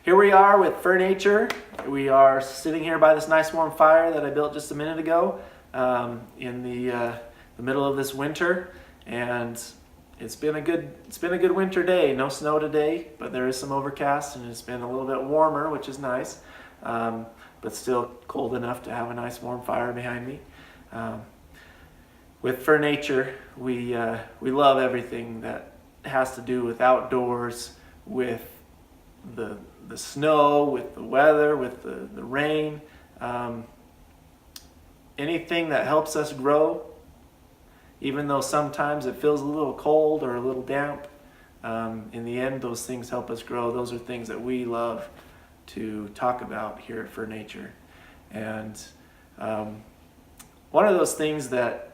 Here we are with FirNature. We are sitting here by this nice warm fire that I built just a minute ago in the middle of this winter, and it's been a good winter day. No snow today, but there is some overcast, and it's been a little bit warmer, which is nice, but still cold enough to have a nice warm fire behind me. With FirNature, we love everything that has to do with outdoors, with the snow, with the weather, with the rain, anything that helps us grow, even though sometimes it feels a little cold or a little damp. In the end, those things help us grow. Those are things that we love to talk about here at FirNature. And one of those things that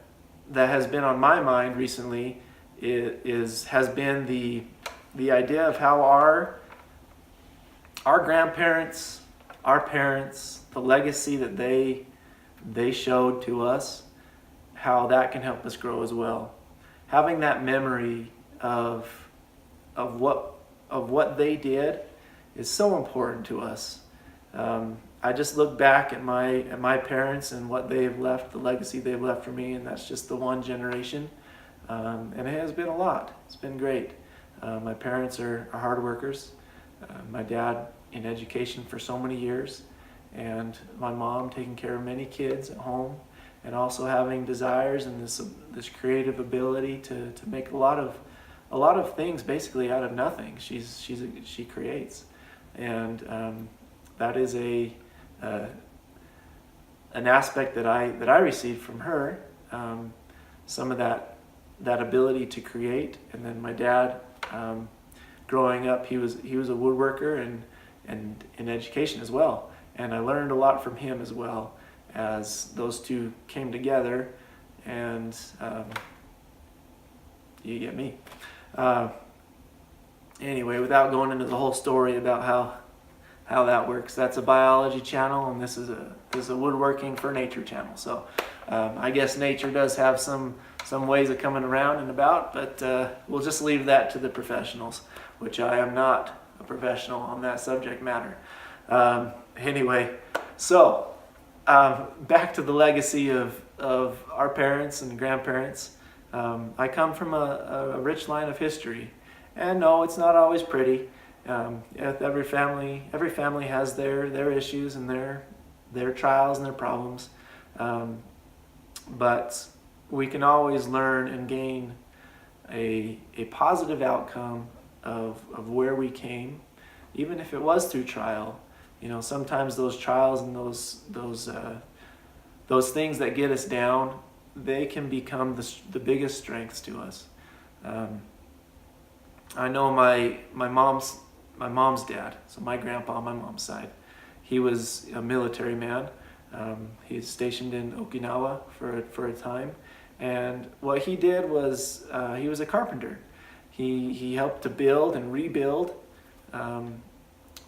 has been on my mind recently has been the idea of how our grandparents, our parents, the legacy that they showed to us, how that can help us grow as well. Having that memory of what they did is so important to us. I just look back at my parents and what they've left, the legacy they've left for me, and that's just the one generation. And it has been a lot. It's been great. My parents are hard workers. My dad in education for so many years, and my mom taking care of many kids at home, and also having desires and this creative ability to make a lot of things basically out of nothing. She creates, and that is an aspect that I received from her. Some of that ability to create, and then my dad. Growing up, he was a woodworker and in education as well, and I learned a lot from him as well as those two came together. And you get me. Anyway, without going into the whole story about how that works, that's a biology channel, and this is a woodworking FirNature channel. So I guess nature does have some ways of coming around and about, but we'll just leave that to the professionals, which I am not a professional on that subject matter. Anyway, so back to the legacy of our parents and grandparents. I come from a rich line of history, and no, it's not always pretty. Every family has their issues and their trials and their problems, but we can always learn and gain a positive outcome of where we came, even if it was through trial. You know, sometimes those trials and those things that get us down, they can become the biggest strengths to us. I know my mom's dad, so my grandpa on my mom's side, he was a military man. He's stationed in Okinawa for a time. And what he did was he was a carpenter. He helped to build and rebuild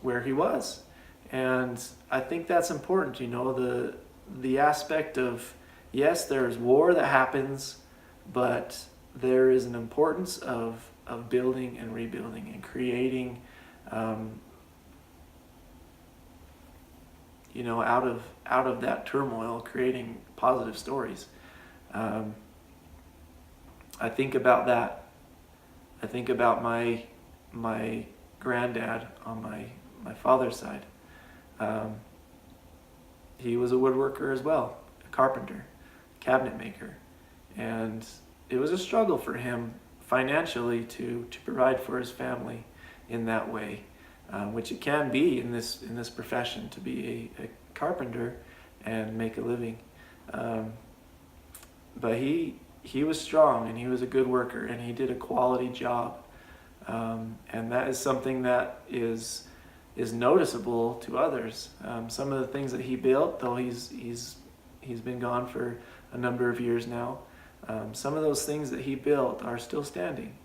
where he was. And I think that's important, you know, the aspect of, yes, there's war that happens, but there is an importance of building and rebuilding and creating, you know, out of that turmoil, creating positive stories. I think about that. I think about my granddad on my father's side. He was a woodworker as well, a carpenter, cabinet maker, and it was a struggle for him financially to provide for his family in that way, which it can be in this profession, to be a carpenter and make a living. But he was strong, and he was a good worker, and he did a quality job, and that is something that is noticeable to others. Some of the things that he built, though he's been gone for a number of years now, some of those things that he built are still standing,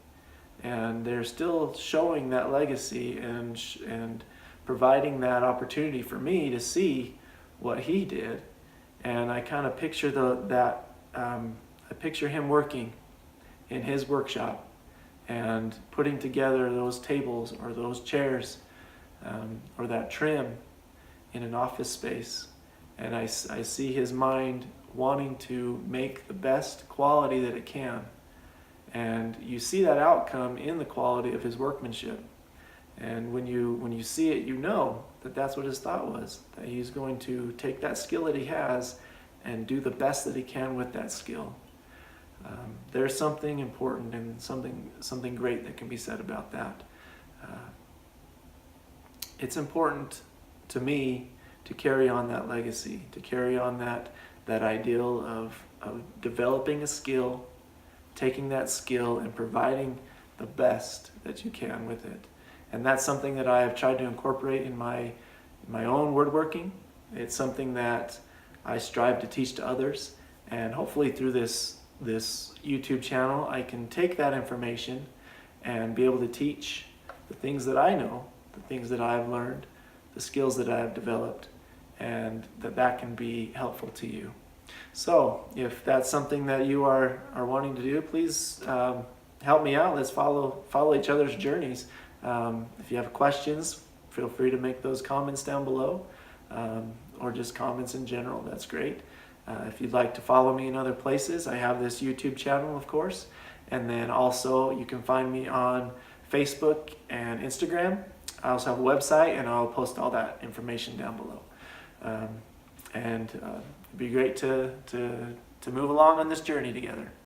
and they're still showing that legacy and providing that opportunity for me to see what he did. And I kind of picture I picture him working in his workshop and putting together those tables or those chairs or that trim in an office space, and I see his mind wanting to make the best quality that it can. And you see that outcome in the quality of his workmanship. And when you see it, you know that that's what his thought was, that he's going to take that skill that he has and do the best that he can with that skill. There's something important and something great that can be said about that. It's important to me to carry on that legacy, to carry on that ideal of developing a skill, taking that skill and providing the best that you can with it. And that's something that I have tried to incorporate in my own woodworking. It's something that I strive to teach to others, and hopefully through this YouTube channel I can take that information and be able to teach the things that I know, the things that I've learned, the skills that I've developed, and that can be helpful to you. So if that's something that you are wanting to do, please help me out. Let's follow each other's journeys. If you have questions, feel free to make those comments down below, or just comments in general. That's great. If you'd like to follow me in other places, I have this YouTube channel, of course, and then also you can find me on Facebook and Instagram. I also have a website, and I'll post all that information down below. It'd be great to move along on this journey together.